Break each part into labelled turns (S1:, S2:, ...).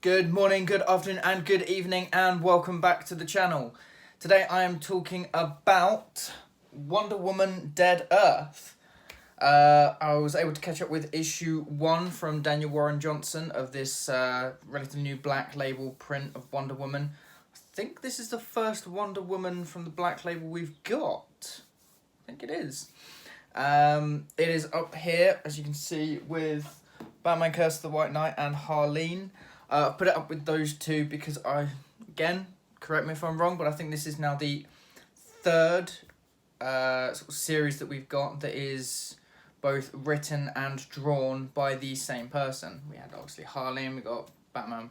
S1: Good morning, good afternoon and good evening and welcome back to the channel. Today I am talking about Wonder Woman Dead Earth. I was able to catch up with issue 1 from Daniel Warren Johnson of this relatively new Black Label print of Wonder Woman. I think this is the first Wonder Woman from the Black Label we've got. I think it is. It is up here, as you can see, with Batman Curse of the White Knight and Harleen. I've put it up with those two because again, correct me if I'm wrong, but I think this is now the third sort of series that we've got that is both written and drawn by the same person. We had obviously Harleen, we got Batman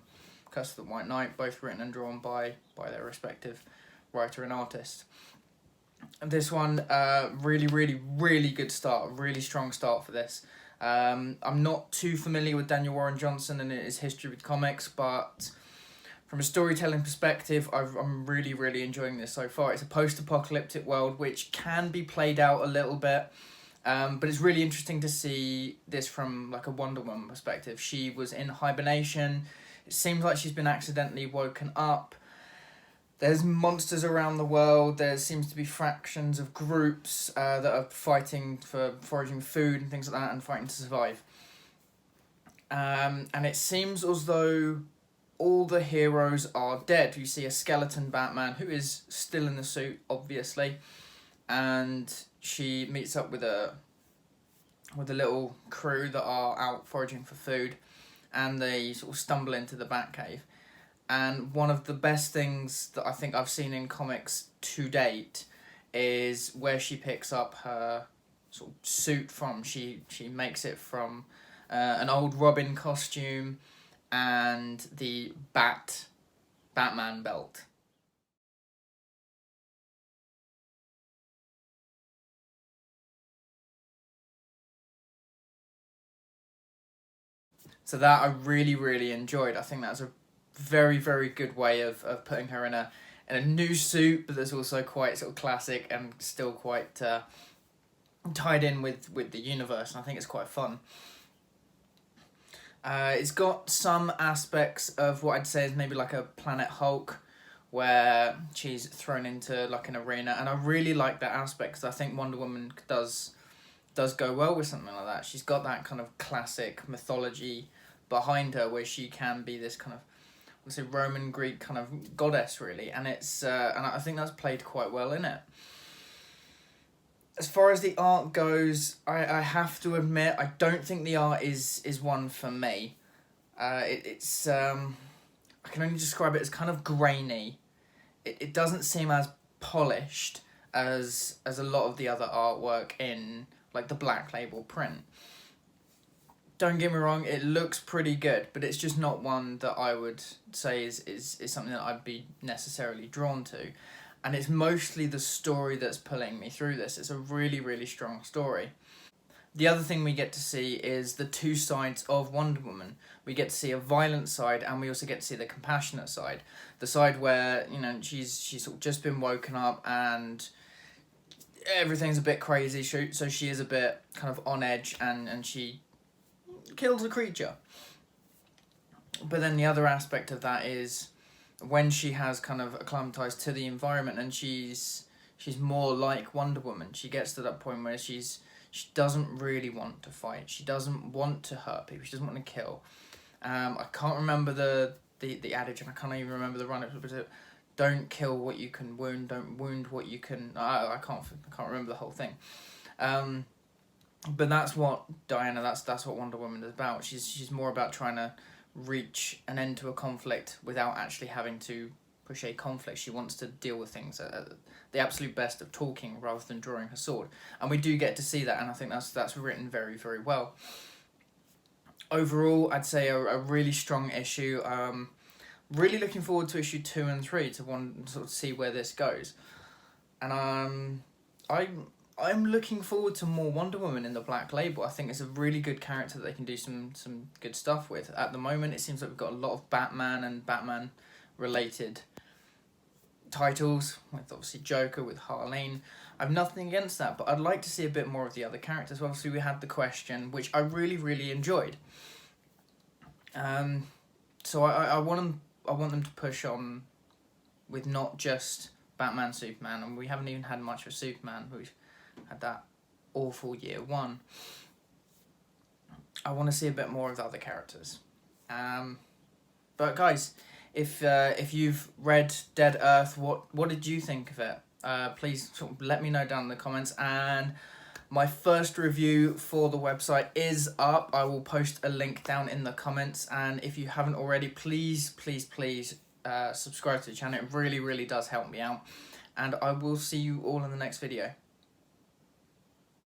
S1: Curse of the White Knight, both written and drawn by their respective writer and artist. And this one, really good start, really strong start for this. I'm not too familiar with Daniel Warren Johnson and his history with comics, but from a storytelling perspective, I'm really enjoying this so far. It's a post-apocalyptic world which can be played out a little bit, but it's really interesting to see this from like a Wonder Woman perspective. She was in hibernation. It seems like she's been accidentally woken up. There's monsters around the world. There seems to be fractions of groups that are fighting for foraging food and things like that and fighting to survive. And it seems as though all the heroes are dead. You see a skeleton Batman who is still in the suit, obviously, and she meets up with a little crew that are out foraging for food, and they sort of stumble into the Batcave. And one of the best things that I think I've seen in comics to date is where she picks up her sort of suit from. She makes it from an old Robin costume and the Batman belt. So that I really enjoyed. I think that's a very good way of putting her in a new suit, but that's also quite sort of classic and still quite tied in with the universe, and I think it's quite fun. It's got some aspects of what I'd say is maybe like a Planet Hulk, where she's thrown into like an arena, and I really like that aspect because I think Wonder Woman does go well with something like that. She's got that kind of classic mythology behind her where she can be this kind of, let's say, Roman Greek kind of goddess, really, and it's and I think that's played quite well in it. As far as the art goes, I have to admit I don't think the art is one for me. It's I can only describe it as kind of grainy. It doesn't seem as polished as a lot of the other artwork in like the Black Label print. Don't get me wrong, it looks pretty good, but it's just not one that I would say is something that I'd be necessarily drawn to. And it's mostly the story that's pulling me through this. It's a really strong story. The other thing we get to see is the two sides of Wonder Woman. We get to see a violent side, and we also get to see the compassionate side. The side where, you know, she's sort of just been woken up and everything's a bit crazy, so she is a bit kind of on edge, and she kills a creature. But then the other aspect of that is when she has kind of acclimatized to the environment and she's more like Wonder Woman. She gets to that point where she doesn't really want to fight. She doesn't want to hurt people. She doesn't want to kill. I can't remember the adage, and I can't even remember the run. But don't kill what you can wound. Don't wound what you can. I can't remember the whole thing. But that's what Diana. That's what Wonder Woman is about. She's more about trying to reach an end to a conflict without actually having to push a conflict. She wants to deal with things at the absolute best of talking rather than drawing her sword, and we do get to see that, and I think that's written very well. Overall, I'd say a really strong issue. Really looking forward to issue 2 and 3 to sort of see where this goes, and I'm looking forward to more Wonder Woman in the Black Label. I think it's a really good character that they can do some good stuff with. At the moment, it seems like we've got a lot of Batman and Batman-related titles, with obviously Joker, with Harleen. I have nothing against that, but I'd like to see a bit more of the other characters. Obviously, we had The Question, which I really enjoyed. So I want them to push on with not just Batman, Superman, and we haven't even had much of Superman. We've had that awful year one. I want to see a bit more of the other characters. But guys, if you've read Dead Earth, what did you think of it? Please sort of let me know down in the comments. And my first review for the website is up. I will post a link down in the comments. And if you haven't already, please subscribe to the channel. It really does help me out. And I will see you all in the next video.